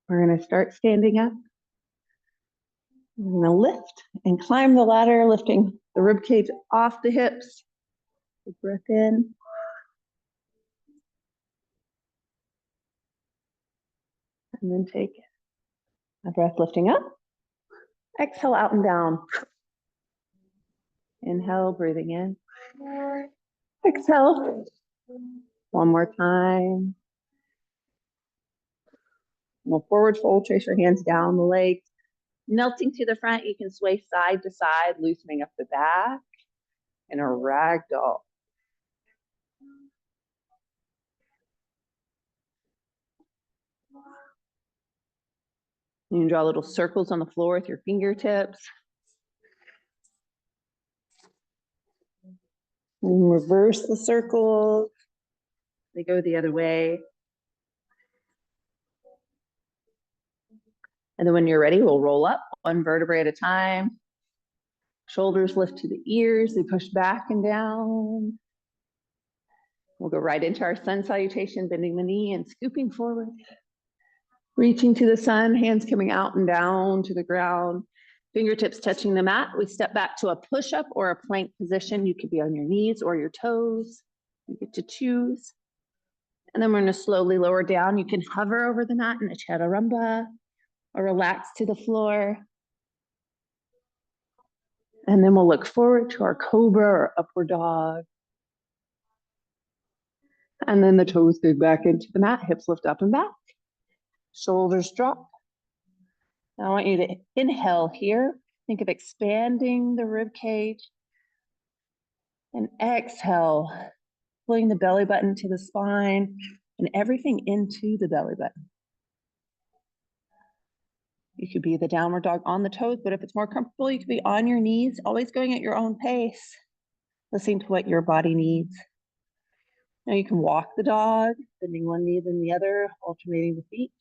We're going to start standing up. We're going to lift and climb the ladder, lifting the rib cage off the hips. Big breath in. And then take a breath lifting up. Exhale out and down. Inhale, breathing in. Exhale. One more time. We'll forward fold, trace your hands down the legs. Melting to the front, you can sway side to side, loosening up the back in a ragdoll. You can draw little circles on the floor with your fingertips. And reverse the circles. They go the other way. And then when you're ready, we'll roll up one vertebrae at a time. Shoulders lift to the ears. They push back and down. We'll go right into our sun salutation, bending the knee and scooping forward. Reaching to the sun, hands coming out and down to the ground. Fingertips touching the mat. We step back to a push-up or a plank position. You could be on your knees or your toes. You get to choose. And then we're going to slowly lower down. You can hover over the mat in a chaturanga or relax to the floor. And then we'll look forward to our cobra or upward dog. And then the toes dig back into the mat, hips lift up and back. Shoulders drop. Now I want you to inhale here. Think of expanding the rib cage. And exhale, pulling the belly button to the spine and everything into the belly button. You could be the downward dog on the toes, but if it's more comfortable, you could be on your knees, always going at your own pace, listening to what your body needs. Now you can walk the dog, bending one knee then the other, alternating the feet.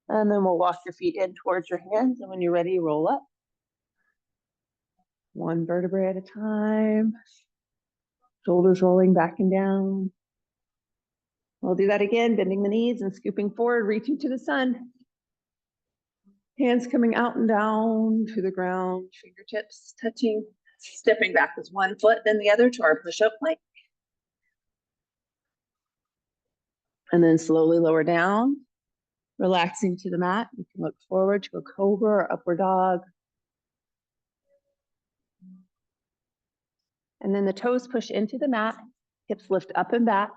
And then we'll walk your feet in towards your hands, and when you're ready, roll up. One vertebrae at a time. Shoulders rolling back and down. We'll do that again, bending the knees and scooping forward, reaching to the sun. Hands coming out and down to the ground, fingertips touching, stepping back with one foot, then the other to our push-up plank. And then slowly lower down, relaxing to the mat. You can look forward to a cobra or upward dog. And then the toes push into the mat, hips lift up and back,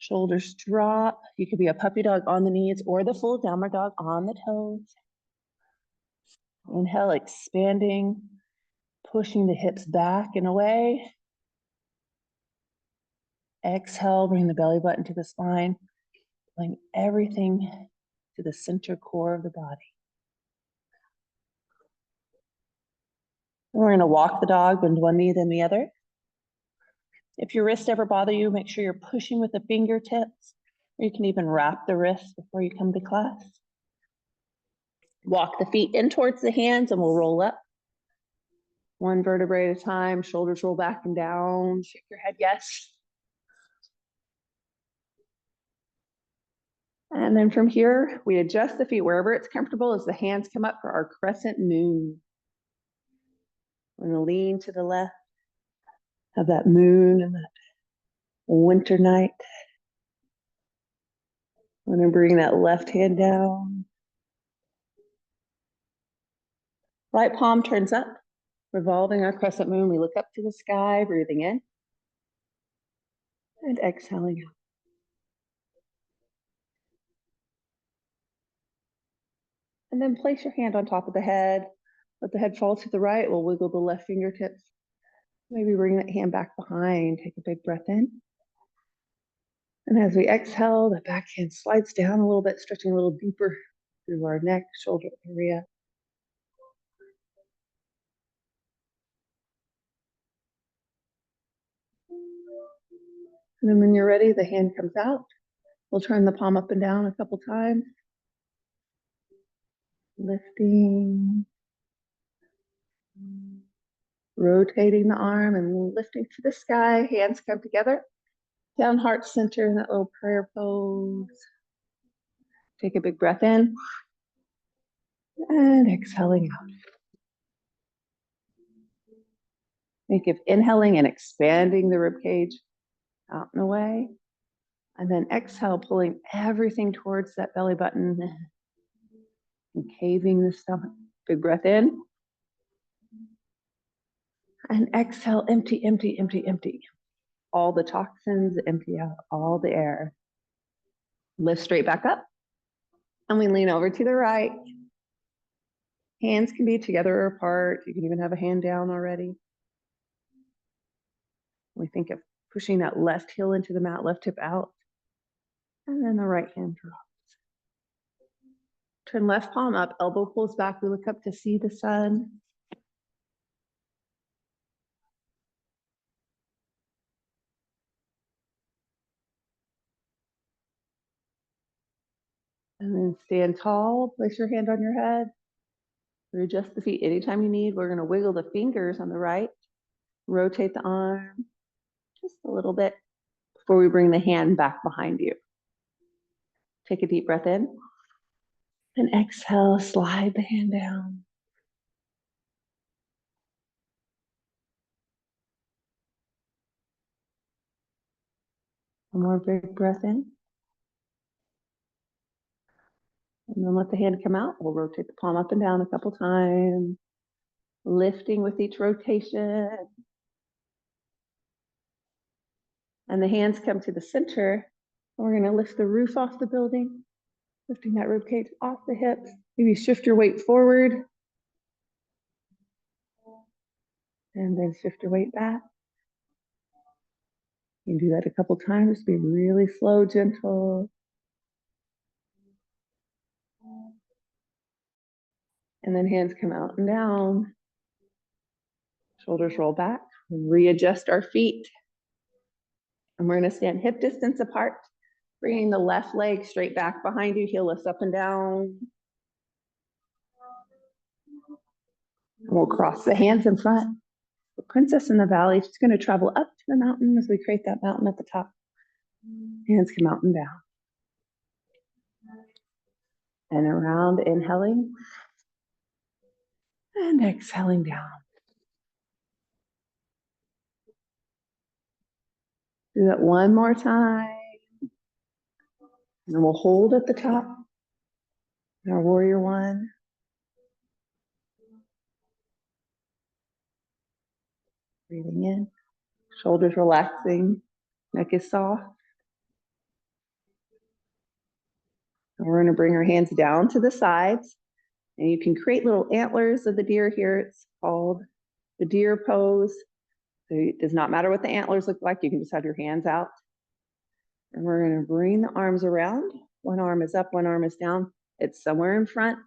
shoulders drop. You could be a puppy dog on the knees or the full downward dog on the toes. Inhale, expanding, pushing the hips back and away. Exhale, bring the belly button to the spine, pulling everything to the center core of the body. And we're going to walk the dog, bend one knee, then the other. If your wrists ever bother you, make sure you're pushing with the fingertips, or you can even wrap the wrists before you come to class. Walk the feet in towards the hands and we'll roll up. One vertebrae at a time, shoulders roll back and down. Shake your head, yes. And then from here, we adjust the feet wherever it's comfortable as the hands come up for our crescent moon. We're gonna lean to the left, have that moon and that winter night. I'm gonna bring that left hand down. Right palm turns up, revolving our crescent moon. We look up to the sky, breathing in and exhaling out. And then place your hand on top of the head. Let the head fall to the right. We'll wiggle the left fingertips. Maybe bring that hand back behind. Take a big breath in. And as we exhale, the back hand slides down a little bit, stretching a little deeper through our neck, shoulder area. And then when you're ready, the hand comes out. We'll turn the palm up and down a couple times. Lifting, rotating the arm and lifting to the sky. Hands come together. Down heart center in that little prayer pose. Take a big breath in. And exhaling out. Think of inhaling and expanding the rib cage out and away. And then exhale, pulling everything towards that belly button and caving the stomach. Big breath in. And exhale, empty, empty, empty, empty. All the toxins, empty out all the air. Lift straight back up. And we lean over to the right. Hands can be together or apart. You can even have a hand down already. We think of pushing that left heel into the mat, left hip out. And then the right hand drops. Turn left palm up, elbow pulls back. We look up to see the sun. And then stand tall, place your hand on your head. Readjust the feet anytime you need. We're gonna wiggle the fingers on the right, rotate the arm just a little bit before we bring the hand back behind you. Take a deep breath in. And exhale, slide the hand down. One more big breath in. And then let the hand come out. We'll rotate the palm up and down a couple times, lifting with each rotation. And the hands come to the center. We're gonna lift the roof off the building, lifting that rib cage off the hips. Maybe shift your weight forward. And then shift your weight back. You can do that a couple times, be really slow, gentle. And then hands come out and down. Shoulders roll back, readjust our feet. And we're gonna stand hip distance apart, bringing the left leg straight back behind you, heel lifts up and down. And we'll cross the hands in front. The princess in the valley, she's gonna travel up to the mountain as we create that mountain at the top. Hands come out and down. And around, inhaling. And exhaling down. Do that one more time. And then we'll hold at the top. Our warrior one. Breathing in. Shoulders relaxing. Neck is soft. And we're going to bring our hands down to the sides. And you can create little antlers of the deer here. It's called the deer pose. So it does not matter what the antlers look like. You can just have your hands out. And we're going to bring the arms around. One arm is up, one arm is down. It's somewhere in front.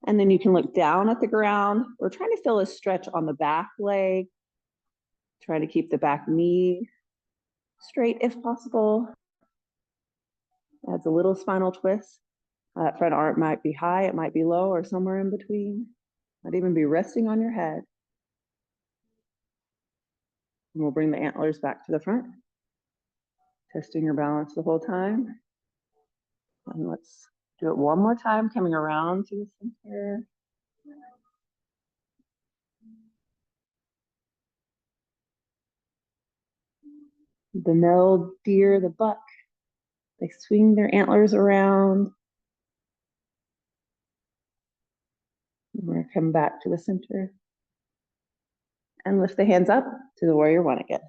And then you can look down at the ground. We're trying to feel a stretch on the back leg. Try to keep the back knee straight if possible. Adds a little spinal twist. That front arm might be high, it might be low, or somewhere in between. Might even be resting on your head. And we'll bring the antlers back to the front. Testing your balance the whole time. And let's do it one more time, coming around to the center. The male deer, the buck, they swing their antlers around. We're going to come back to the center and lift the hands up to the warrior one again.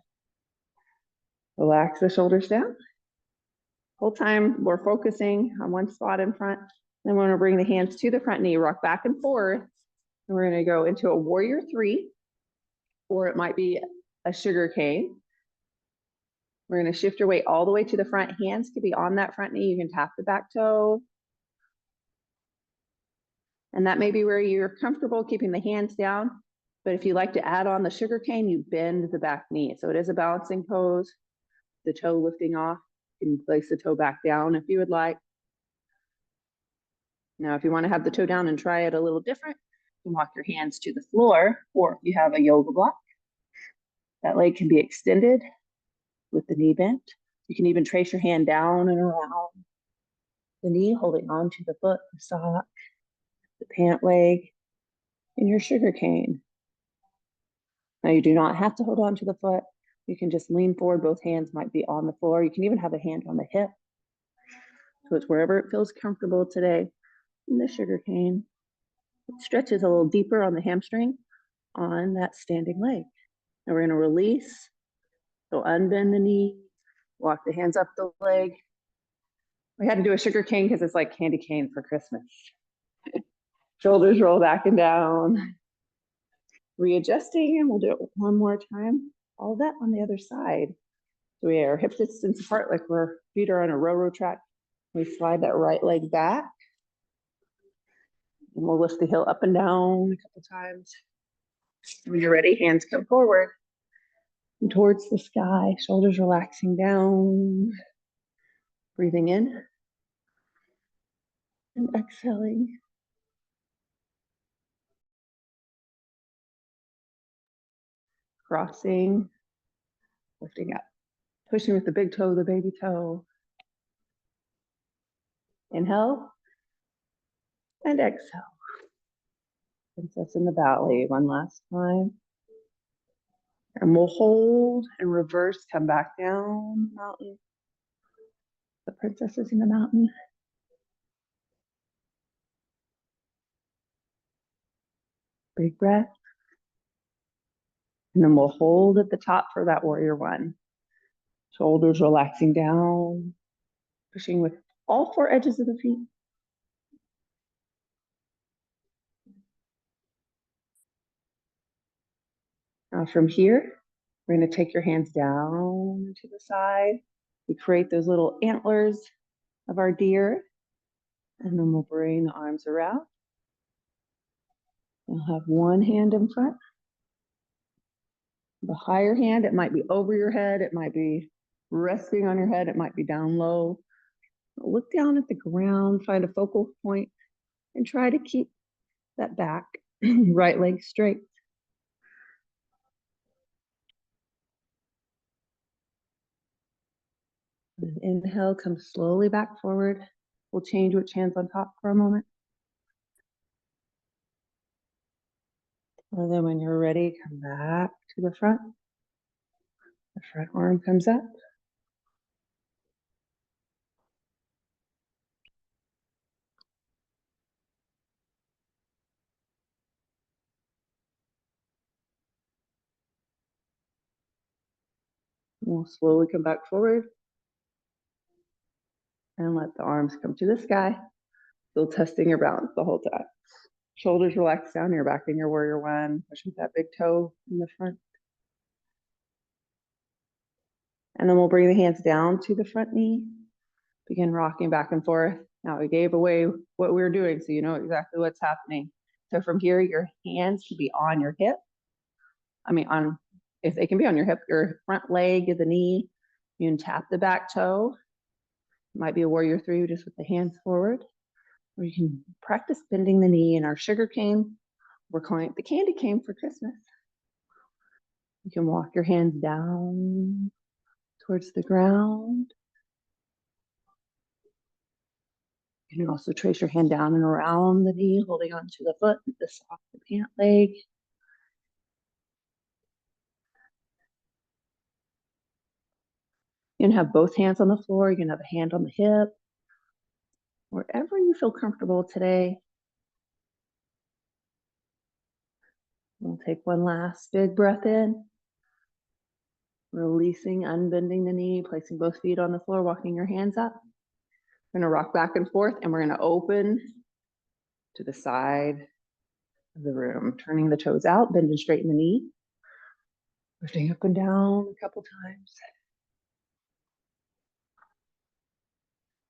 Relax the shoulders down. Whole time we're focusing on one spot in front. Then we're going to bring the hands to the front knee, rock back and forth. And we're going to go into a warrior three, or it might be a sugar cane. We're going to shift your weight all the way to the front. Hands can be on that front knee. You can tap the back toe. And that may be where you're comfortable keeping the hands down. But if you like to add on the sugar cane, you bend the back knee. So it is a balancing pose. The toe lifting off. You can place the toe back down if you would like. Now, if you want to have the toe down and try it a little different, you can walk your hands to the floor, or if you have a yoga block, that leg can be extended with the knee bent. You can even trace your hand down and around the knee, holding on to the foot, the sock, the pant leg, and your sugar cane. Now, you do not have to hold on to the foot. You can just lean forward. Both hands might be on the floor. You can even have a hand on the hip. So it's wherever it feels comfortable today. And the sugar cane, it stretches a little deeper on the hamstring on that standing leg. Now we're going to release. So unbend the knee, walk the hands up the leg. We had to do a sugar cane because it's like candy cane for Christmas. Shoulders roll back and down. Readjusting, and we'll do it one more time. All of that on the other side. So we are hip distance apart, like our feet are on a railroad track. We slide that right leg back. And we'll lift the heel up and down a couple times. When you're ready, hands come forward and towards the sky, shoulders relaxing down. Breathing in and exhaling. Crossing, lifting up, pushing with the big toe, the baby toe. Inhale and exhale. Princess in the Valley, one last time. And we'll hold and reverse, come back down the mountain. The princess is in the mountain. Big breath. And then we'll hold at the top for that warrior one. Shoulders relaxing down, pushing with all four edges of the feet. Now from here, we're going to take your hands down to the side. We create those little antlers of our deer. And then we'll bring the arms around. You'll have one hand in front. The higher hand, it might be over your head. It might be resting on your head. It might be down low. Look down at the ground, find a focal point, and try to keep that back, right leg straight. And inhale, come slowly back forward. We'll change which hand's on top for a moment. And then when you're ready, come back to the front. The front arm comes up. We'll slowly come back forward. And let the arms come to the sky. Still testing your balance the whole time. Shoulders relax down your back in your warrior one. Push with that big toe in the front. And then we'll bring the hands down to the front knee. Begin rocking back and forth. Now we gave away what we were doing, so you know exactly what's happening. So from here, your hands should be on your hip. If they can be on your hip, your front leg of the knee. You can tap the back toe. It might be a warrior three, just with the hands forward. Or you can practice bending the knee in our sugar cane. We're calling it the candy cane for Christmas. You can walk your hands down towards the ground. You can also trace your hand down and around the knee, holding onto the foot, the sock, the pant leg. You can have both hands on the floor. You can have a hand on the hip. Wherever you feel comfortable today. We'll take one last big breath in. Releasing, unbending the knee, placing both feet on the floor, walking your hands up. We're gonna rock back and forth, and we're gonna open to the side of the room, turning the toes out, bend and straighten the knee. Lifting up and down a couple times.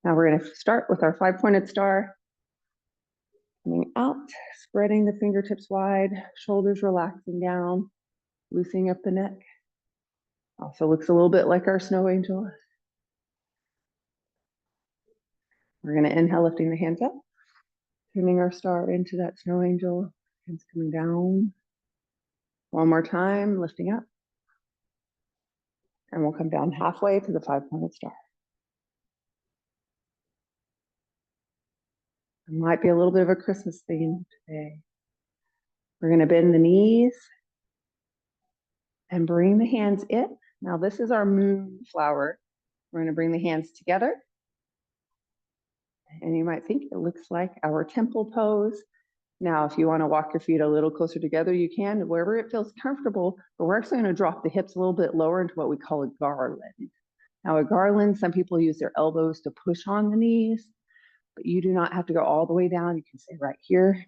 Now we're gonna start with our 5-pointed star. Coming out, spreading the fingertips wide, shoulders relaxing down, loosening up the neck. Also looks a little bit like our snow angel. We're gonna inhale, lifting the hands up. Turning our star into that snow angel. Hands coming down. One more time, lifting up. And we'll come down halfway to the 5-pointed star. It might be a little bit of a Christmas theme today. We're going to bend the knees and bring the hands in. Now this is our moonflower. We're going to bring the hands together. And you might think it looks like our temple pose. Now, if you want to walk your feet a little closer together, you can, wherever it feels comfortable, but we're actually going to drop the hips a little bit lower into what we call a garland. Now, a garland, some people use their elbows to push on the knees, but you do not have to go all the way down. You can stay right here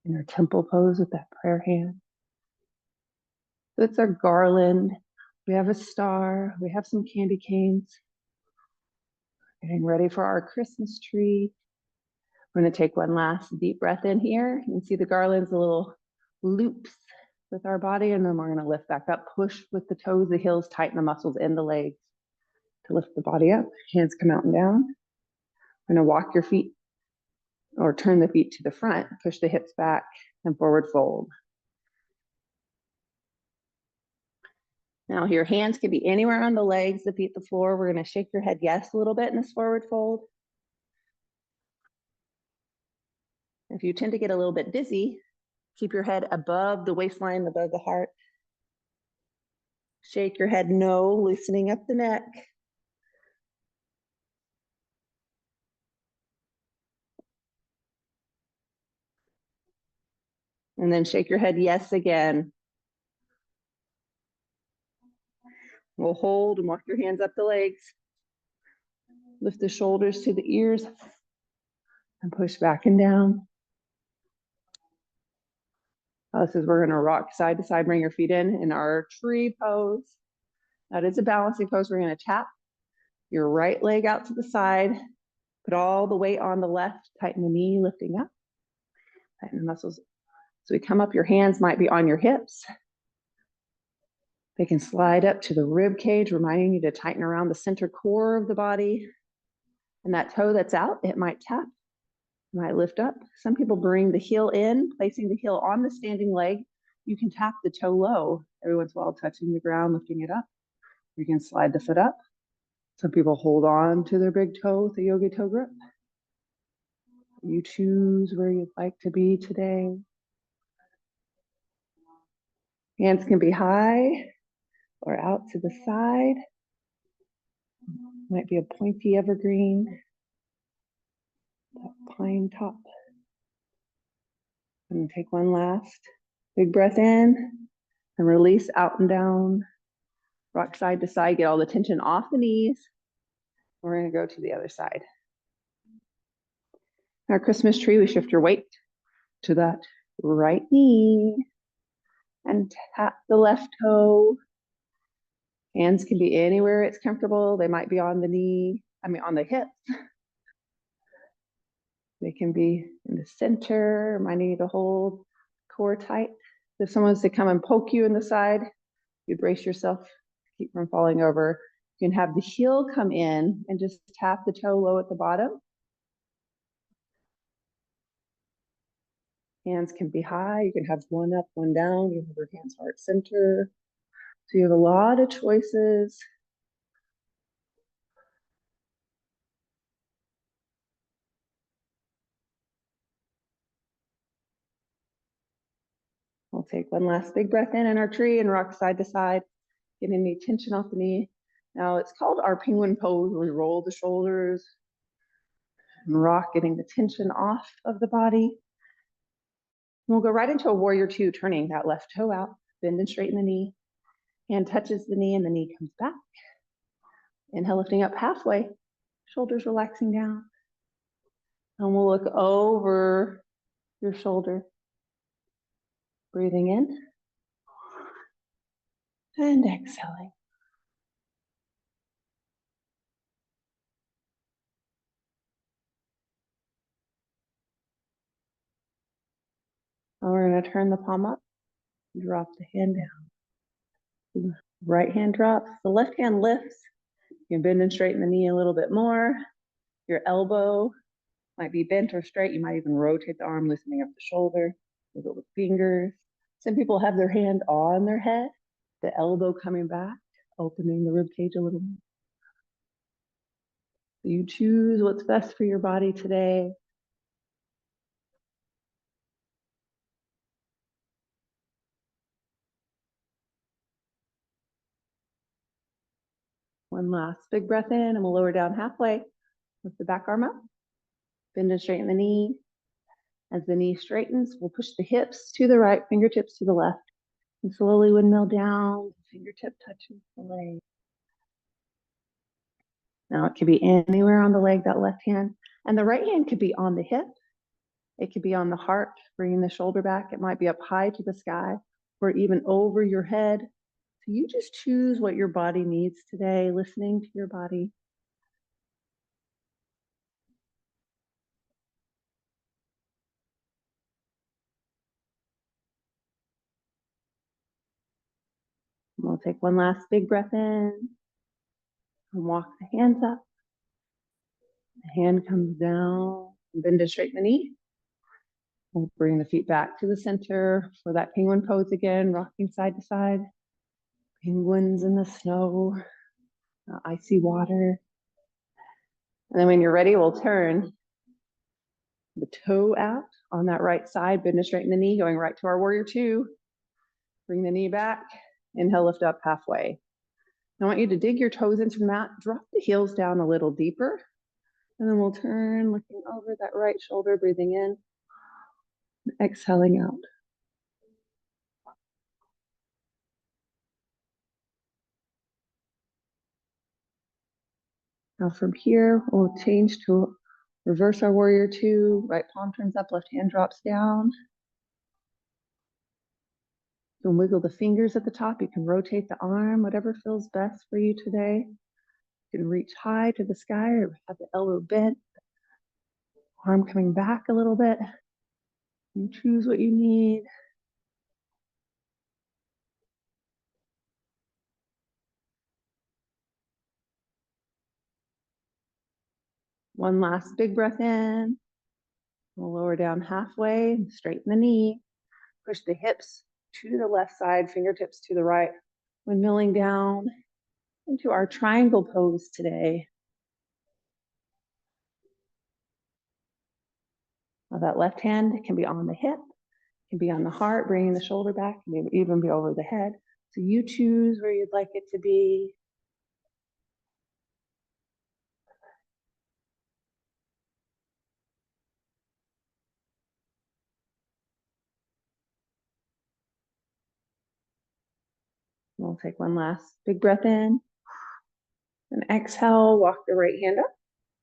in our temple pose with that prayer hand. So it's our garland. We have a star. We have some candy canes. Getting ready for our Christmas tree. We're going to take one last deep breath in here. You can see the garland's a little loops with our body, and then we're going to lift back up, push with the toes, the heels, tighten the muscles in the legs to lift the body up. Hands come out and down. We're going to walk your feet or turn the feet to the front, push the hips back and forward fold. Now your hands can be anywhere on the legs, the feet, the floor. We're going to shake your head yes a little bit in this forward fold. If you tend to get a little bit dizzy, keep your head above the waistline, above the heart. Shake your head no, loosening up the neck. And then shake your head yes again. We'll hold and walk your hands up the legs. Lift the shoulders to the ears and push back and down. This is, we're going to rock side to side, bring your feet in our tree pose. That is a balancing pose. We're going to tap your right leg out to the side, put all the weight on the left, tighten the knee, lifting up, tighten the muscles. So we come up, your hands might be on your hips. They can slide up to the rib cage, reminding you to tighten around the center core of the body. And that toe that's out, it might tap, might lift up. Some people bring the heel in, placing the heel on the standing leg. You can tap the toe low every once in a while, touching the ground, lifting it up. You can slide the foot up. Some people hold on to their big toe with the yoga toe grip. You choose where you'd like to be today. Hands can be high or out to the side. Might be a pointy evergreen, that pine top. And take one last big breath in and release out and down. Rock side to side, get all the tension off the knees. We're going to go to the other side. In our Christmas tree, we shift your weight to that right knee and tap the left toe. Hands can be anywhere it's comfortable. They might be on the knee, on the hips. They can be in the center, reminding you to hold core tight. If someone wants to come and poke you in the side, you brace yourself, keep from falling over. You can have the heel come in and just tap the toe low at the bottom. Hands can be high. You can have one up, one down. You have your hands heart center. So you have a lot of choices. We'll take one last big breath in our tree and rock side to side, getting any tension off the knee. Now it's called our penguin pose. We roll the shoulders and rock, getting the tension off of the body. We'll go right into a warrior two, turning that left toe out, bend and straighten the knee. Hand touches the knee and the knee comes back. Inhale, lifting up halfway, shoulders relaxing down. And we'll look over your shoulder. Breathing in and exhaling. And we're going to turn the palm up, drop the hand down. Right hand drops, the left hand lifts. You can bend and straighten the knee a little bit more. Your elbow Might be bent or straight. You might even rotate the arm, loosening up the shoulder, wiggle the fingers. Some people have their hand on their head, the elbow coming back, opening the rib cage a little more. So you choose what's best for your body today. One last big breath in, and we'll lower down halfway. Lift the back arm up, bend and straighten the knee. As the knee straightens, we'll push the hips to the right, fingertips to the left, and slowly windmill down, fingertip touching the leg. Now it could be anywhere on the leg, that left hand, and the right hand could be on the hip. It could be on the heart, bringing the shoulder back. It might be up high to the sky or even over your head. So you just choose what your body needs today, listening to your body. We'll take one last big breath in and walk the hands up. The hand comes down, bend to straighten the knee. We'll bring the feet back to the center for that penguin pose again, rocking side to side. Penguins in the snow, icy water. And then when you're ready, we'll turn the toe out on that right side, bend to straighten the knee, going right to our warrior two. Bring the knee back, inhale, lift up halfway. I want you to dig your toes into the mat, drop the heels down a little deeper, and then we'll turn, looking over that right shoulder, breathing in, exhaling out. Now from here, we'll change to reverse our warrior two, right palm turns up, left hand drops down. You can wiggle the fingers at the top, you can rotate the arm, whatever feels best for you today. You can reach high to the sky or have the elbow bent, arm coming back a little bit. You choose what you need. One last big breath in. We'll lower down halfway, straighten the knee, push the hips to the left side, fingertips to the right. Windmilling down into our triangle pose today. Now that left hand can be on the hip, can be on the heart, bringing the shoulder back, maybe even be over the head. So you choose where you'd like it to be. We'll take one last big breath in. And exhale, walk the right hand up,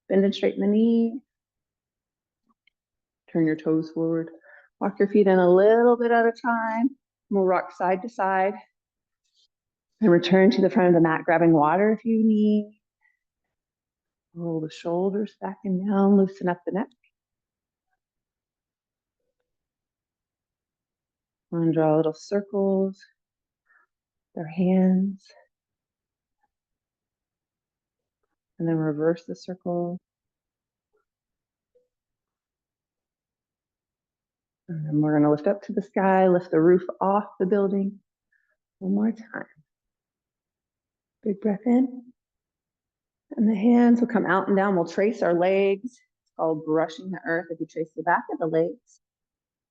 bend and straighten the knee. Turn your toes forward. Walk your feet in a little bit at a time. We'll rock side to side. And return to the front of the mat, grabbing water if you need. Roll the shoulders back and down, loosen up the neck. And draw little circles, their hands. And then reverse the circle. And then we're gonna lift up to the sky, lift the roof off the building. One more time. Big breath in. And the hands will come out and down. We'll trace our legs. It's called brushing the earth if you trace the back of the legs.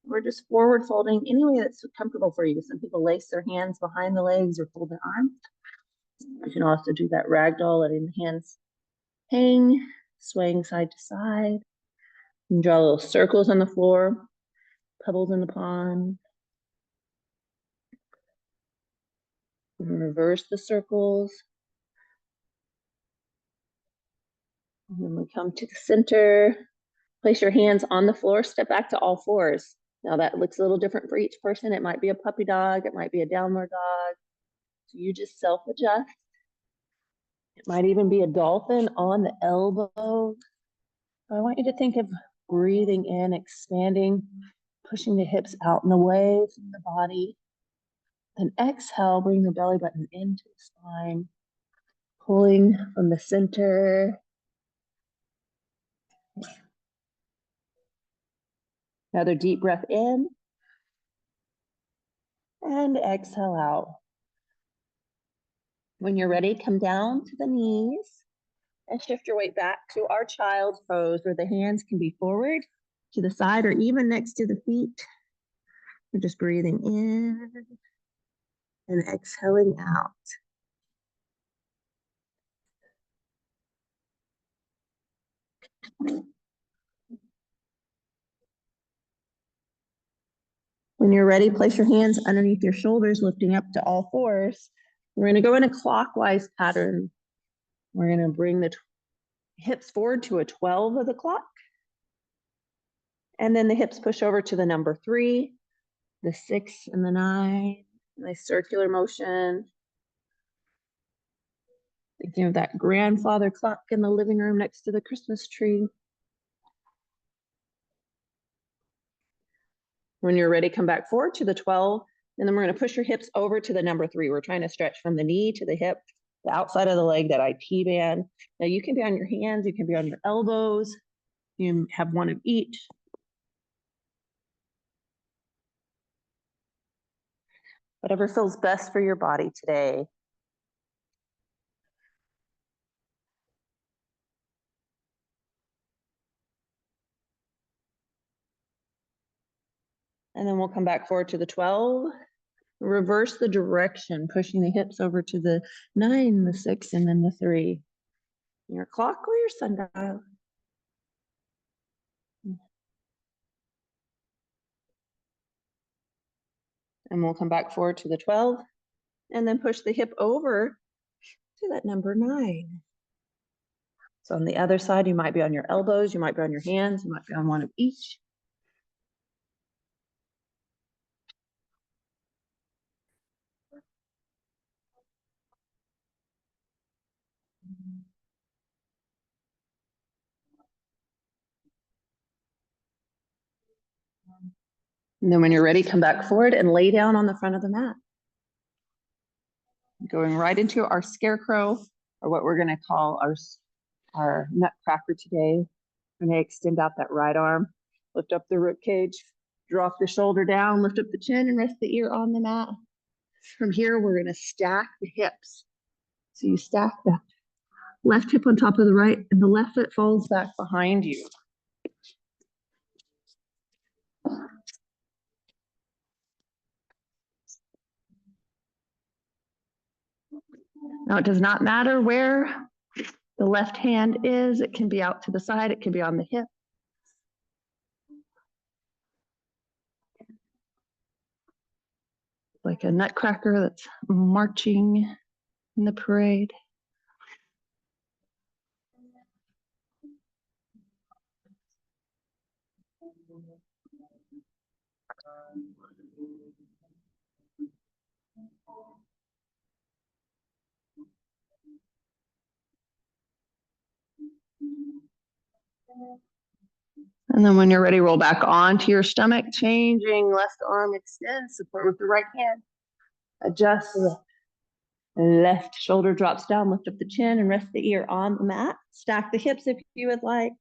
We're just forward folding any way that's comfortable for you. Some people lace their hands behind the legs or fold their arms. You can also do that ragdoll, letting the hands hang, swaying side to side. You can draw little circles on the floor, pebbles in the pond. You can reverse the circles. And then we come to the center. Place your hands on the floor, step back to all fours. Now that looks a little different for each person. It might be a puppy dog, it might be a downward dog. So you just self-adjust. It might even be a dolphin on the elbow. I want you to think of breathing in, expanding, pushing the hips out and away from the body. Then exhale, bring the belly button into the spine, pulling from the center. Another deep breath in. And exhale out. When you're ready, come down to the knees and shift your weight back to our child's pose, where the hands can be forward, to the side, or even next to the feet. We're just breathing in and exhaling out. When you're ready, place your hands underneath your shoulders, lifting up to all fours. We're going to go in a clockwise pattern. We're going to bring the hips forward to a 12 of the clock. And then the hips push over to the number 3, the 6, and the 9. Nice circular motion. Thinking of that grandfather clock in the living room next to the Christmas tree. When you're ready, come back forward to the 12, and then we're going to push your hips over to the number 3. We're trying to stretch from the knee to the hip, the outside of the leg, that IT band. Now you can be on your hands, you can be on your elbows, you can have one of each. Whatever feels best for your body today. And then we'll come back forward to the 12. Reverse the direction, pushing the hips over to the 9, the 6, and then the 3. Your clock or your sundial. And we'll come back forward to the 12, and then push the hip over to that number 9. So on the other side, you might be on your elbows, you might be on your hands, you might be on one of each. And then when you're ready, come back forward and lay down on the front of the mat. Going right into our scarecrow, or what we're going to call our nutcracker today. We're going to extend out that right arm, lift up the rib cage, drop the shoulder down, lift up the chin, and rest the ear on the mat. From here, we're going to stack the hips. So you stack the left hip on top of the right, and the left foot falls back behind you. Now, it does not matter where the left hand is. It can be out to the side. It can be on the hip. Like a nutcracker that's marching in the parade. And then when you're ready, roll back onto your stomach, changing left arm, extend, support with the right hand. Adjust the left shoulder drops down, lift up the chin, and rest the ear on the mat. Stack the hips if you would like.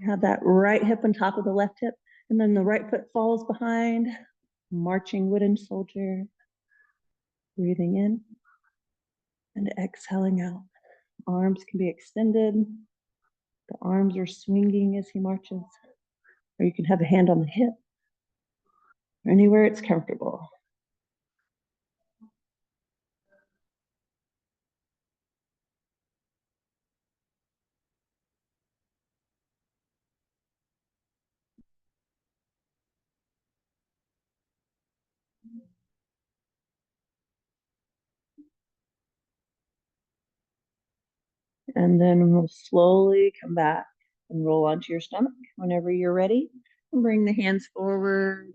Have that right hip on top of the left hip, and then the right foot falls behind. Marching wooden soldier. Breathing in and exhaling out. Arms can be extended. The arms are swinging as he marches. Or you can have a hand on the hip. Or anywhere it's comfortable. And then we'll slowly come back and roll onto your stomach whenever you're ready. And bring the hands forward.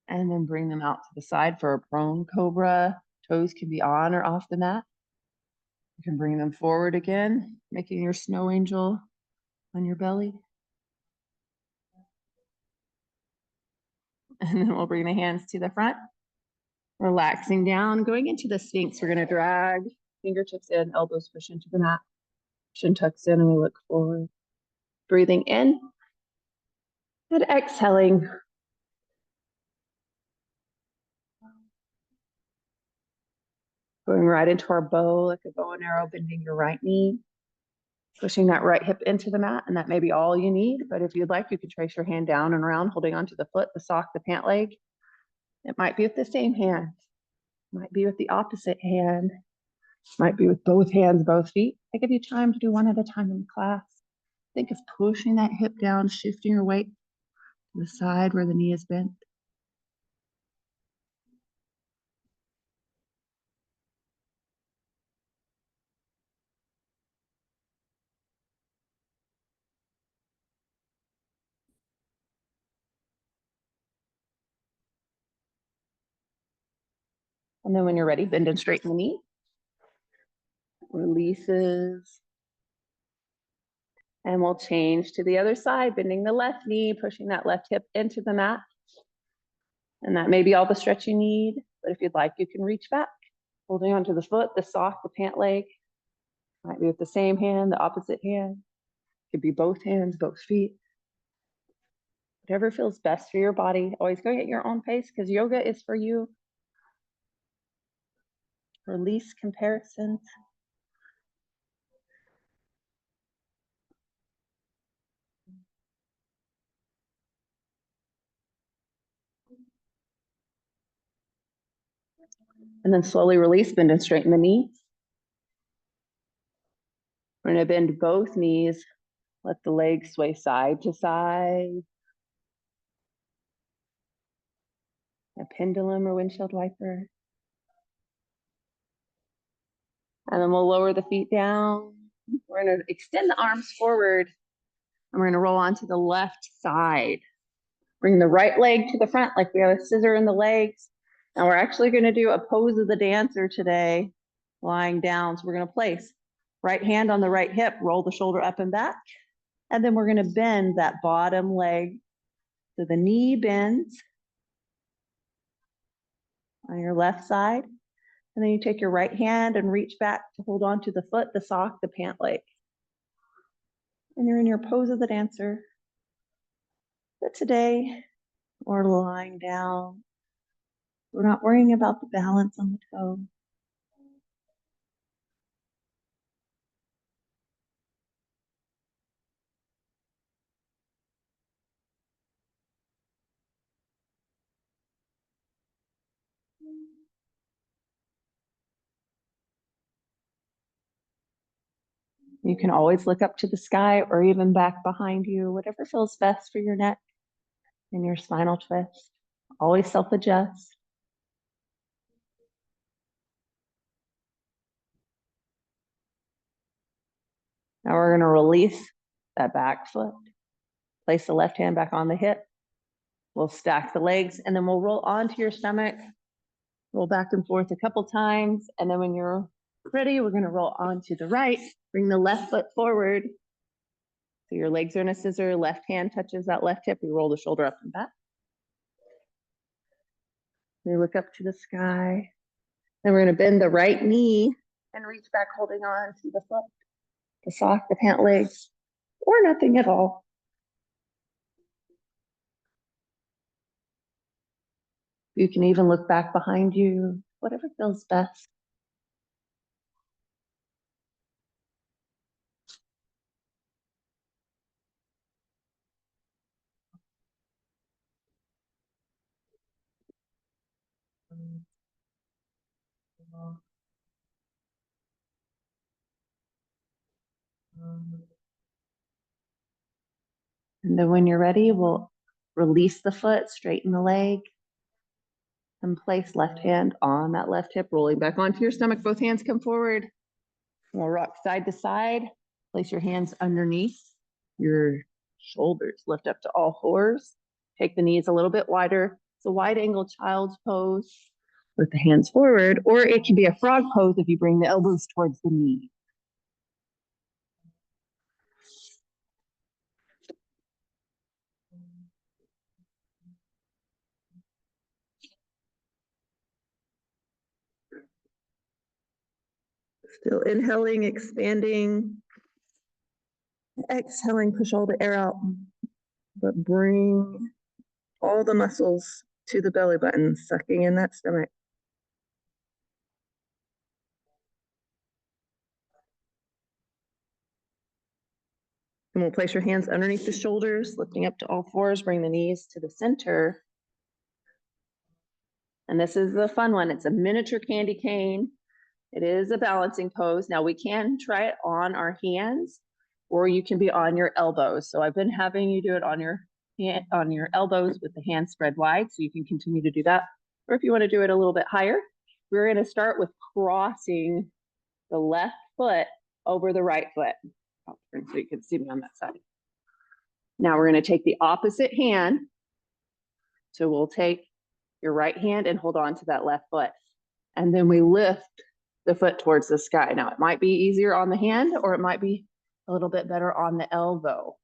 And then bring them out to the side for a prone cobra. Toes can be on or off the mat. You can bring them forward again, making your snow angel on your belly. And then we'll bring the hands to the front. Relaxing down, going into the Sphinx. We're going to drag fingertips in, elbows push into the mat. Shin tucks in, and we look forward. Breathing in And exhaling. Going right into our bow, like a bow and arrow, bending your right knee, pushing that right hip into the mat, and that may be all you need. But if you'd like, you can trace your hand down and around, holding onto the foot, the sock, the pant leg. It might be with the same hand, might be with the opposite hand, might be with both hands, both feet. I give you time to do one at a time in class. Think of pushing that hip down, shifting your weight to the side where the knee is bent. And then when you're ready, bend and straighten the knee. Releases. And we'll change to the other side, bending the left knee, pushing that left hip into the mat. And that may be all the stretch you need, but if you'd like, you can reach back, holding onto the foot, the sock, the pant leg. Might be with the same hand, the opposite hand. Could be both hands, both feet. Whatever feels best for your body. Always go at your own pace because yoga is for you. Release comparisons. And then slowly release, bend and straighten the knee. We're going to bend both knees. Let the legs sway side to side. A pendulum or windshield wiper. And then we'll lower the feet down. We're going to extend the arms forward. And we're going to roll onto the left side. Bring the right leg to the front like we have a scissor in the legs. And we're actually going to do a pose of the dancer today, lying down. So we're going to place right hand on the right hip, roll the shoulder up and back. And then we're going to bend that bottom leg so the knee bends on your left side. And then you take your right hand and reach back to hold on to the foot, the sock, the pant leg. And you're in your pose of the dancer. But today, we're lying down. We're not worrying about the balance on the toe. You can always look up to the sky or even back behind you, whatever feels best for your neck and your spinal twist. Always self-adjust. Now we're going to release that back foot. Place the left hand back on the hip. We'll stack the legs and then we'll roll onto your stomach. Roll back and forth a couple times. And then when you're ready, we're going to roll onto the right. Bring the left foot forward. So your legs are in a scissor. Left hand touches that left hip. We roll the shoulder up and back. We look up to the sky. Then we're going to bend the right knee and reach back, holding on to the foot, the sock, the pant legs, or nothing at all. You can even look back behind you, whatever feels best. And then when you're ready, we'll release the foot, straighten the leg, and place left hand on that left hip, rolling back onto your stomach. Both hands come forward. We'll rock side to side. Place your hands underneath your shoulders. Lift up to all fours. Take the knees a little bit wider. It's a wide angle child's pose with the hands forward, or it can be a frog pose if you bring the elbows towards the knee. Still inhaling, expanding. Exhaling, push all the air out. but bring all the muscles to the belly button, sucking in that stomach. And we'll place your hands underneath the shoulders, lifting up to all fours, bring the knees to the center. And this is the fun one. It's a miniature candy cane. It is a balancing pose. Now we can try it on our hands, or you can be on your elbows. So I've been having you do it on your elbows with the hands spread wide, so you can continue to do that. Or if you want to do it a little bit higher, we're going to start with crossing the left foot over the right foot. So you can see me on that side. Now we're going to take the opposite hand. So we'll take your right hand and hold on to that left foot. And then we lift the foot towards the sky. Now it might be easier on the hand, or it might be a little bit better on the elbow.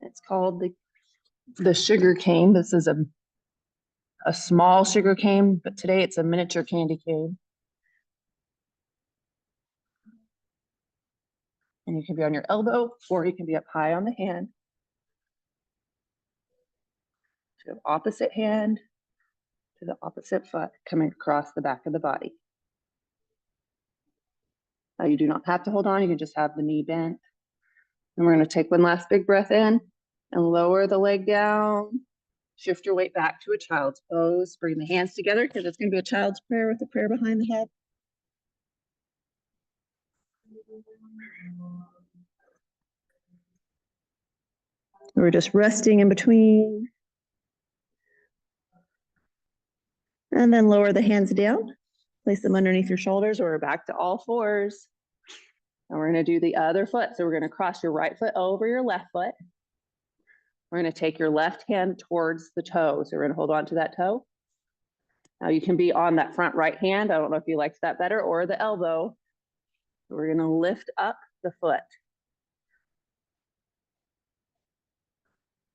It's called the sugar cane. This is a small sugar cane, but today it's a miniature candy cane. And you can be on your elbow, or you can be up high on the hand. So opposite hand to the opposite foot, coming across the back of the body. Now you do not have to hold on, you can just have the knee bent. And we're going to take one last big breath in and lower the leg down. Shift your weight back to a child's pose. Bring the hands together because it's going to be a child's prayer with the prayer behind the head. We're just resting in between. And then lower the hands down. Place them underneath your shoulders, or back to all fours. And we're going to do the other foot. So we're going to cross your right foot over your left foot. We're going to take your left hand towards the toe. So we're going to hold on to that toe. Now you can be on that front right hand. I don't know if you liked that better, or the elbow. We're going to lift up the foot.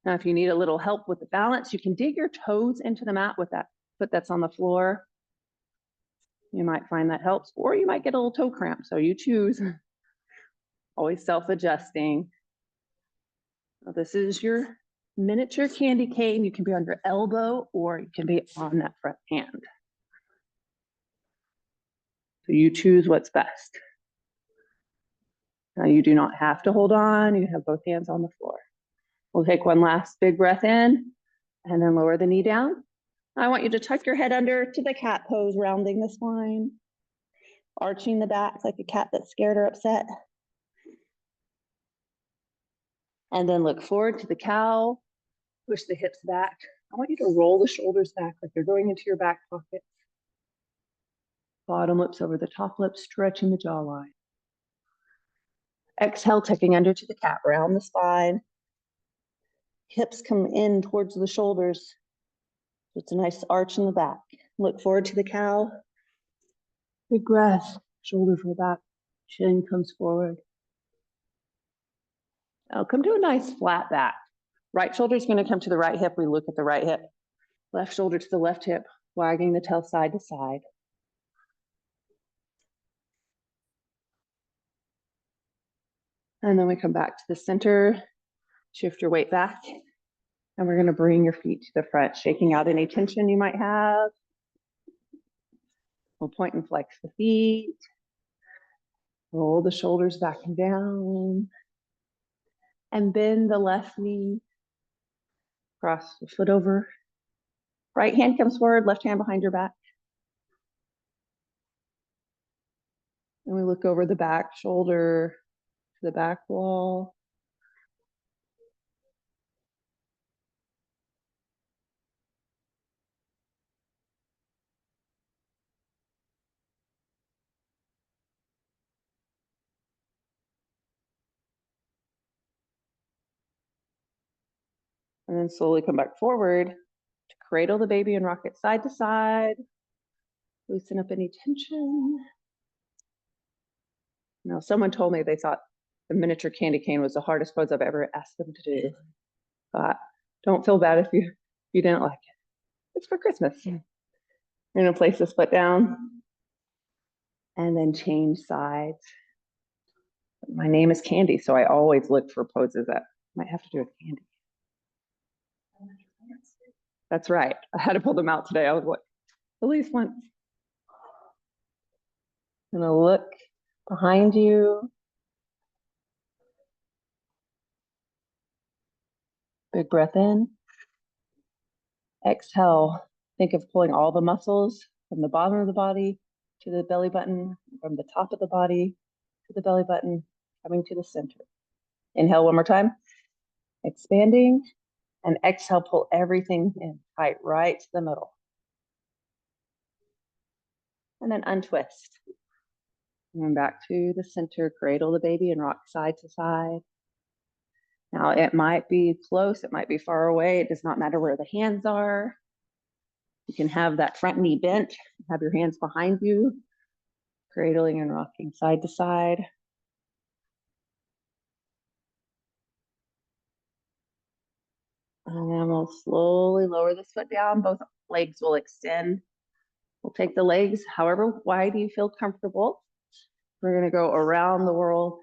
Now, if you need a little help with the balance, you can dig your toes into the mat with that foot that's on the floor. You might find that helps, or you might get a little toe cramp. So you choose. Always self-adjusting. This is your miniature candy cane. You can be on your elbow, or you can be on that front hand. So you choose what's best. Now you do not have to hold on. You have both hands on the floor. We'll take one last big breath in and then lower the knee down. I want you to tuck your head under to the cat pose, rounding the spine, arching the back like a cat that's scared or upset. And then look forward to the cow. Push the hips back. I want you to roll the shoulders back like they're going into your back pocket. Bottom lips over the top lips, stretching the jawline. Exhale, tucking under to the cat, round the spine. Hips come in towards the shoulders. It's a nice arch in the back. Look forward to the cow. Big breath, shoulders roll back, chin comes forward. Now come to a nice flat back. Right shoulder is going to come to the right hip. We look at the right hip. Left shoulder to the left hip, wagging the tail side to side. And then we come back to the center, shift your weight back, and we're going to bring your feet to the front, shaking out any tension you might have. We'll point and flex the feet. Roll the shoulders back and down. And bend the left knee. Cross the foot over. Right hand comes forward, left hand behind your back. And we look over the back shoulder to the back wall. And then slowly come back forward to cradle the baby and rock it side to side. Loosen up any tension. Now, someone told me they thought the miniature candy cane was the hardest pose I've ever asked them to do. But don't feel bad if you didn't like it. It's for Christmas. We're gonna place this foot down and then change sides. My name is Candy, so I always look for poses that might have to do with candy. That's right. I had to pull them out today. I was like, at least once. I'm gonna look behind you. Big breath in. Exhale. Think of pulling all the muscles from the bottom of the body to the belly button, from the top of the body to the belly button, coming to the center. Inhale one more time. Expanding. And exhale, pull everything in tight, right to the middle. And then untwist. And then back to the center, cradle the baby and rock side to side. Now it might be close, it might be far away. It does not matter where the hands are. You can have that front knee bent, have your hands behind you, cradling and rocking side to side. And then we'll slowly lower this foot down. Both legs will extend. We'll take the legs however wide you feel comfortable. We're gonna go around the world,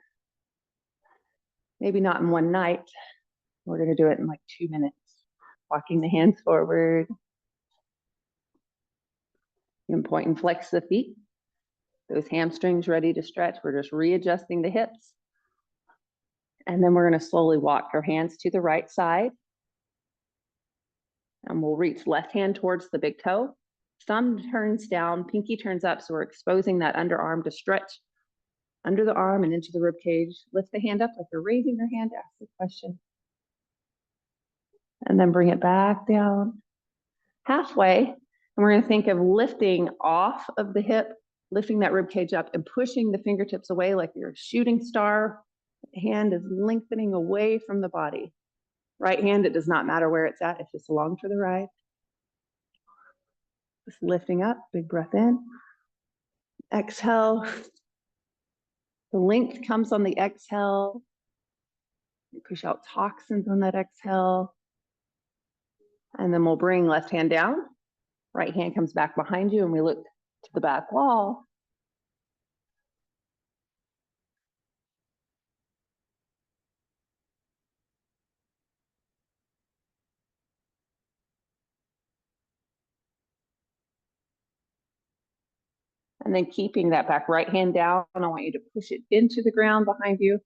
maybe not in one night. We're gonna do it in like 2 minutes. Walking the hands forward. You can point and flex the feet. Those hamstrings ready to stretch. We're just readjusting the hips. And then we're gonna slowly walk our hands to the right side. And we'll reach left hand towards the big toe. Thumb turns down, pinky turns up, so we're exposing that underarm to stretch under the arm and into the rib cage. Lift the hand up like you're raising your hand to ask the question. And then bring it back down halfway. And we're gonna think of lifting off of the hip, lifting that rib cage up and pushing the fingertips away like you're a shooting star. The hand is lengthening away from the body. Right hand, it does not matter where it's at, it's just along for the ride. Just lifting up, big breath in. Exhale. The length comes on the exhale. You push out toxins on that exhale. And then we'll bring left hand down. Right hand comes back behind you and we look to the back wall. And then keeping that back right hand down, I want you to push it into the ground behind you.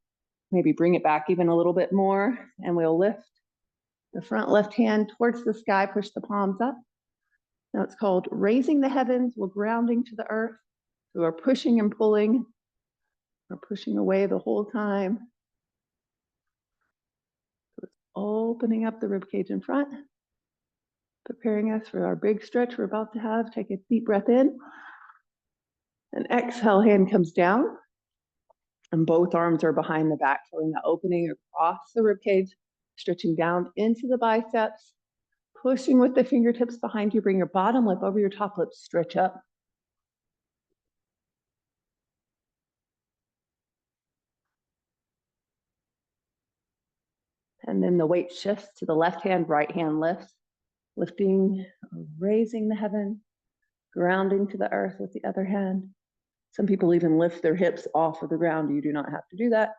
Maybe bring it back even a little bit more, and we'll lift the front left hand towards the sky, push the palms up. Now it's called raising the heavens. We're grounding to the earth. So we're pushing and pulling. We're pushing away the whole time. So it's opening up the rib cage in front, preparing us for our big stretch we're about to have. Take a deep breath in. And exhale, hand comes down. And both arms are behind the back, filling the opening across the rib cage, stretching down into the biceps, pushing with the fingertips behind you. Bring your bottom lip over your top lip, stretch up. And then the weight shifts to the left hand, right hand lifts, lifting, raising the heaven, grounding to the earth with the other hand. Some people even lift their hips off of the ground. You do not have to do that.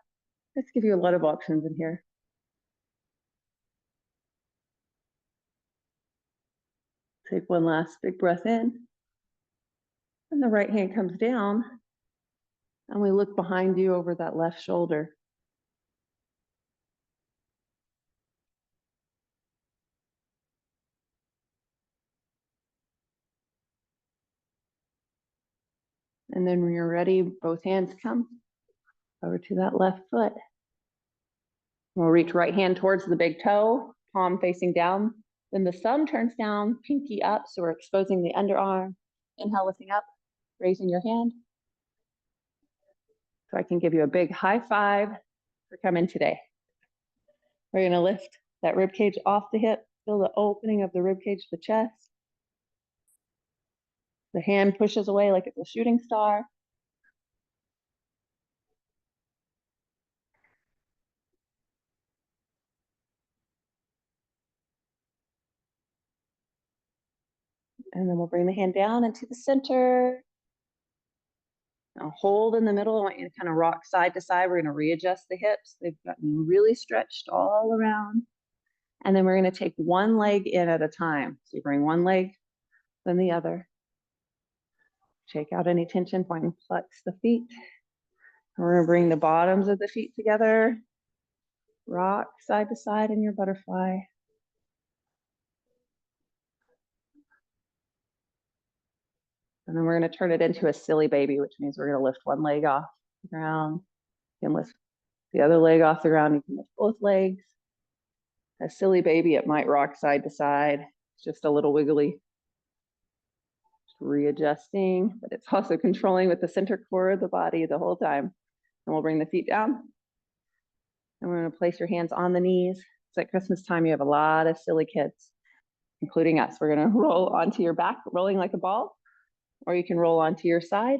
Let's give you a lot of options in here. Take one last big breath in. And the right hand comes down. And we look behind you over that left shoulder. And then when you're ready, both hands come over to that left foot. We'll reach right hand towards the big toe, palm facing down. Then the thumb turns down, pinky up, so we're exposing the underarm. Inhale, lifting up, raising your hand. So I can give you a big high five for coming today. We're gonna lift that rib cage off the hip, feel the opening of the rib cage, the chest. The hand pushes away like it's a shooting star. And then we'll bring the hand down into the center. Now hold in the middle. I want you to kind of rock side to side. We're going to readjust the hips. They've gotten really stretched all around. And then we're going to take one leg in at a time. So you bring one leg, then the other. Shake out any tension, point and flex the feet. And we're going to bring the bottoms of the feet together. Rock side to side in your butterfly. And then we're going to turn it into a silly baby, which means we're going to lift one leg off the ground. You can lift the other leg off the ground. You can lift both legs. A silly baby, it might rock side to side. It's just a little wiggly. Just readjusting, but it's also controlling with the center core of the body the whole time. And we'll bring the feet down. And we're going to place your hands on the knees. It's at Christmas time. You have a lot of silly kids, including us. We're going to roll onto your back, rolling like a ball, or you can roll onto your side.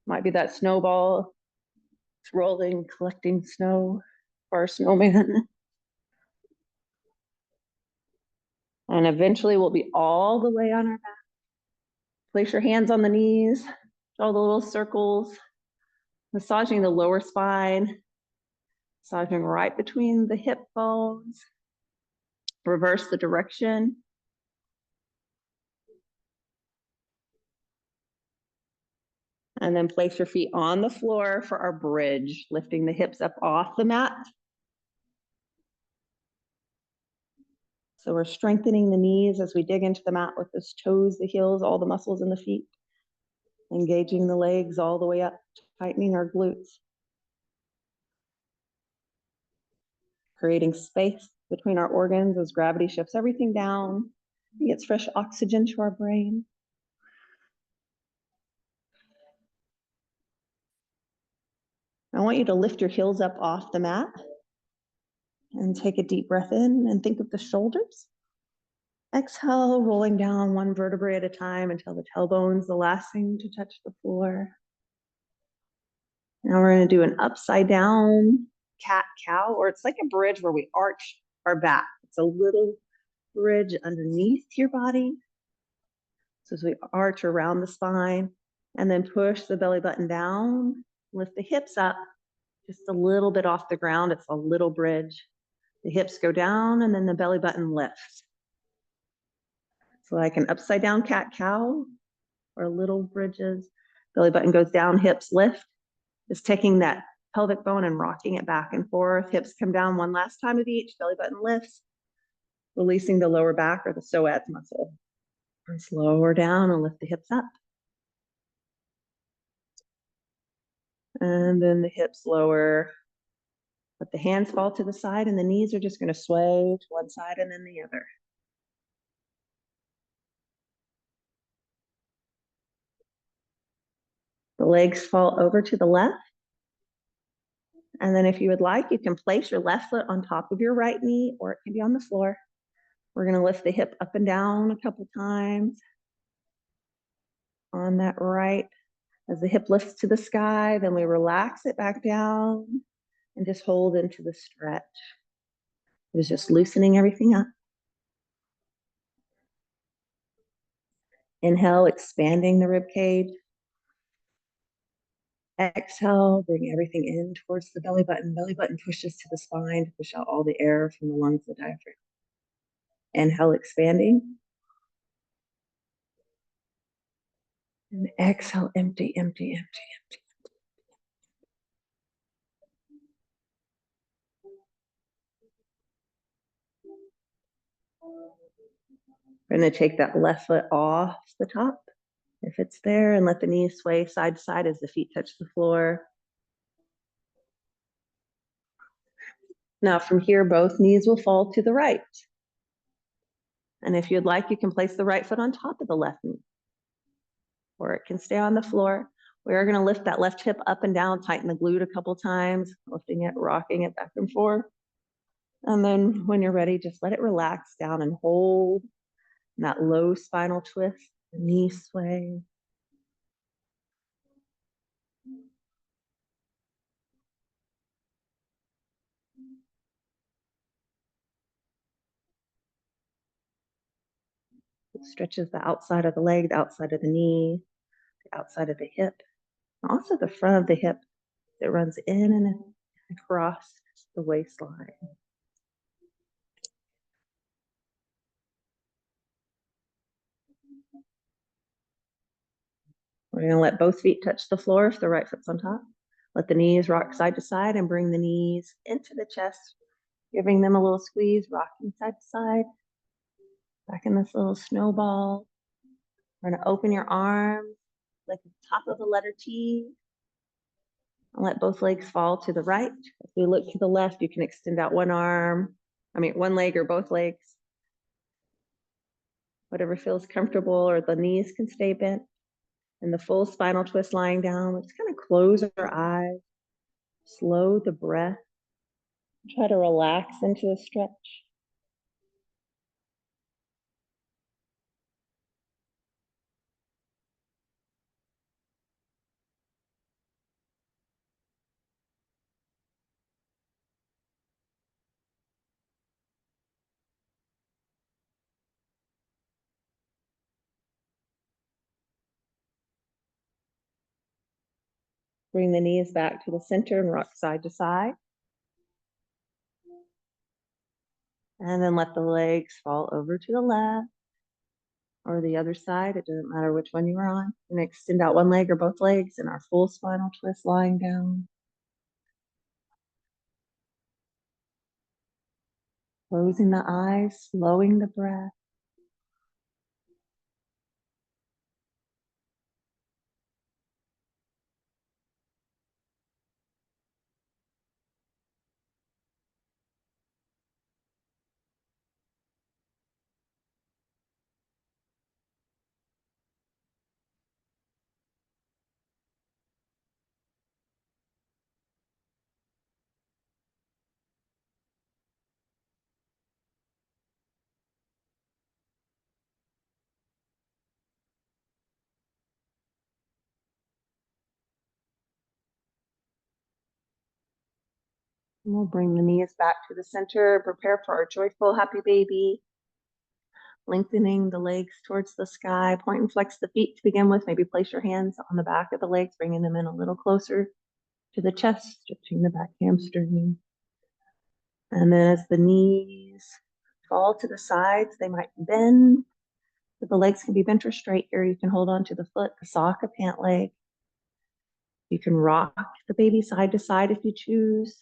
Might be that snowball. It's rolling, collecting snow for our snowman. And eventually we'll be all the way on our back. Place your hands on the knees, draw the little circles, massaging the lower spine, massaging right between the hip bones. Reverse the direction. And then place your feet on the floor for our bridge, lifting the hips up off the mat. So we're strengthening the knees as we dig into the mat with the toes, the heels, all the muscles in the feet. Engaging the legs all the way up, tightening our glutes. Creating space between our organs as gravity shifts everything down. It gets fresh oxygen to our brain. I want you to lift your heels up off the mat and take a deep breath in and think of the shoulders. Exhale, rolling down one vertebrae at a time until the tailbone's the last thing to touch the floor. Now we're going to do an upside down cat-cow, or it's like a bridge where we arch our back. It's a little bridge underneath your body. So as we arch around the spine and then push the belly button down, lift the hips up just a little bit off the ground. It's a little bridge. The hips go down and then the belly button lifts. So like an upside down cat-cow or little bridges. Belly button goes down, hips lift. Just taking that pelvic bone and rocking it back and forth. Hips come down one last time of each. Belly button lifts. Releasing the lower back or the psoas muscle. Press lower down and lift the hips up. And then the hips lower. Let the hands fall to the side and the knees are just going to sway to one side and then the other. The legs fall over to the left. And then if you would like, you can place your left foot on top of your right knee, or it can be on the floor. We're going to lift the hip up and down a couple times. On that right, as the hip lifts to the sky, then we relax it back down and just hold into the stretch. It is just loosening everything up. Inhale, expanding the rib cage. Exhale, bring everything in towards the belly button. Belly button pushes to the spine to push out all the air from the lungs, the diaphragm. Inhale, expanding. And exhale, empty, empty, empty, empty. We're going to take that left foot off the top, if it's there, and let the knees sway side to side as the feet touch the floor. Now from here, both knees will fall to the right. And if you'd like, you can place the right foot on top of the left knee, or it can stay on the floor. We are going to lift that left hip up and down, tighten the glute a couple times, lifting it, rocking it back and forth. And then when you're ready, just let it relax down and hold in that low spinal twist, the knee sway. It stretches the outside of the leg, the outside of the knee, the outside of the hip. Also the front of the hip that runs in and across the waistline. We're going to let both feet touch the floor if the right foot's on top. Let the knees rock side to side and bring the knees into the chest, giving them a little squeeze, rocking side to side. Back in this little snowball. We're going to open your arms like the top of the letter T. And let both legs fall to the right. If we look to the left, you can extend out one leg or both legs. Whatever feels comfortable, or the knees can stay bent. And the full spinal twist lying down. Let's kind of close our eyes. Slow the breath. Try to relax into a stretch. Bring the knees back to the center and rock side to side. And then let the legs fall over to the left or the other side. It doesn't matter which one you are on. And extend out one leg or both legs in our full spinal twist lying down. Closing the eyes, slowing the breath. And we'll bring the knees back to the center. Prepare for our joyful, happy baby. Lengthening the legs towards the sky. Point and flex the feet to begin with. Maybe place your hands on the back of the legs, bringing them in a little closer to the chest, stretching the back hamstring. And then as the knees fall to the sides, they might bend. But the legs can be bent or straight here. You can hold on to the foot, the sock, a pant leg. You can rock the baby side to side if you choose.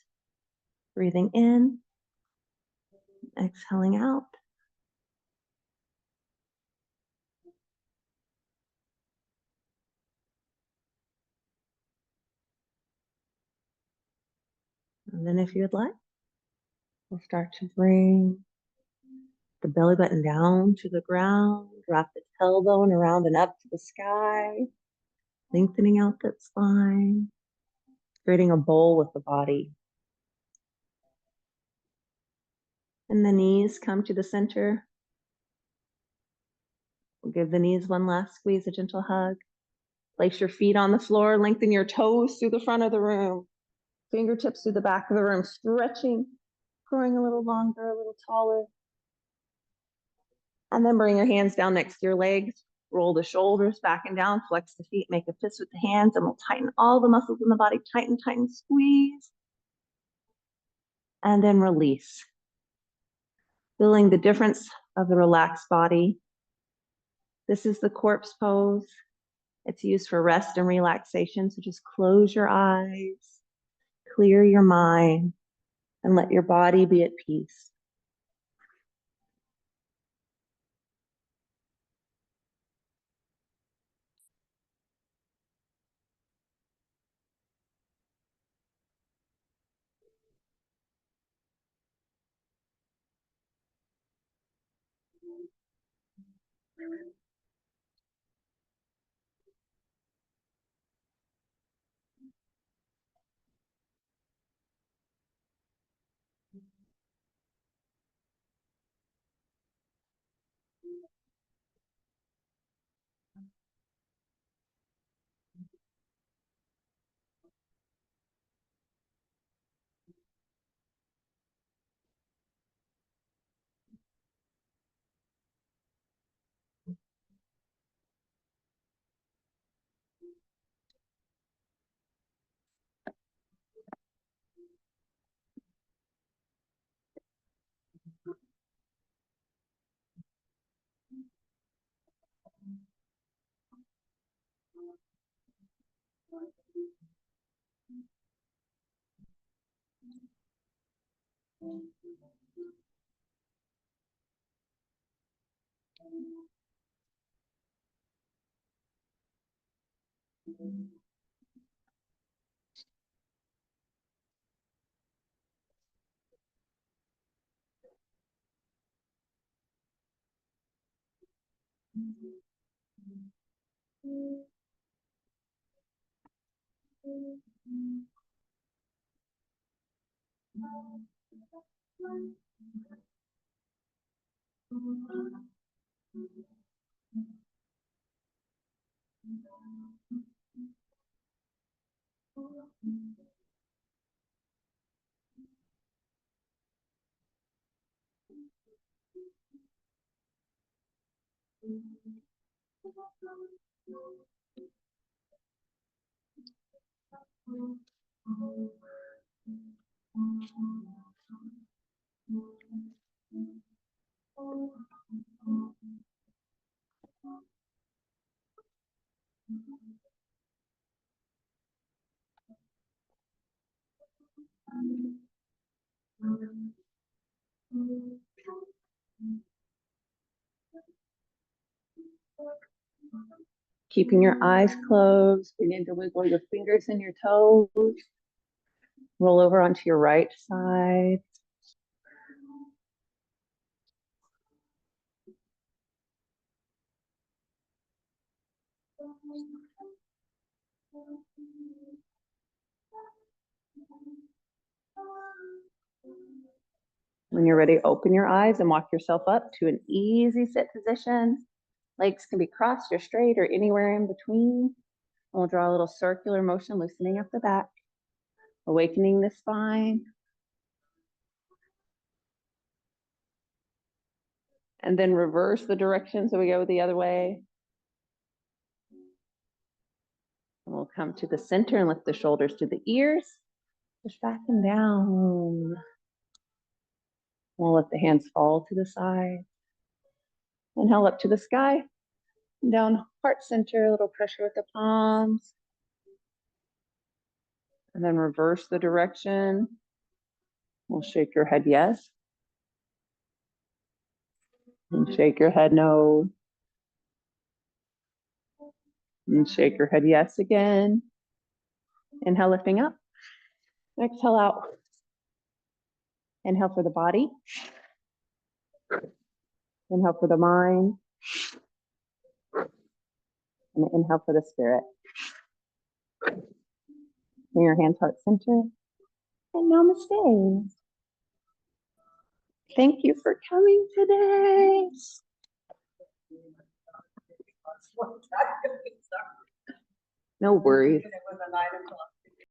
Breathing in, exhaling out. And then if you'd like, we'll start to bring the belly button down to the ground, drop the tailbone around and up to the sky, lengthening out that spine, creating a bowl with the body. And the knees come to the center. We'll give the knees one last squeeze, a gentle hug. Place your feet on the floor, lengthen your toes through the front of the room, fingertips through the back of the room, stretching, growing a little longer, a little taller. And then bring your hands down next to your legs, roll the shoulders back and down, flex the feet, make a fist with the hands, and we'll tighten all the muscles in the body, tighten, tighten, squeeze. And then release. Feeling the difference of the relaxed body. This is the corpse pose. It's used for rest and relaxation. So just close your eyes, clear your mind, and let your body be at peace. Keeping your eyes closed, begin to wiggle your fingers and your toes. Roll over onto your right side. When you're ready, open your eyes and walk yourself up to an easy sit position. Legs can be crossed or straight or anywhere in between. And we'll draw a little circular motion, loosening up the back, awakening the spine. And then reverse the direction so we go the other way. And we'll come to the center and lift the shoulders to the ears. Push back and down. We'll let the hands fall to the side. Inhale up to the sky. Down heart center, a little pressure with the palms. And then reverse the direction. We'll shake your head yes. And shake your head no. And shake your head yes again. Inhale, lifting up. Exhale out. Inhale for the body. Inhale for the mind. And inhale for the spirit. Bring your hands heart center. And namaste. Thank you for coming today. No worries.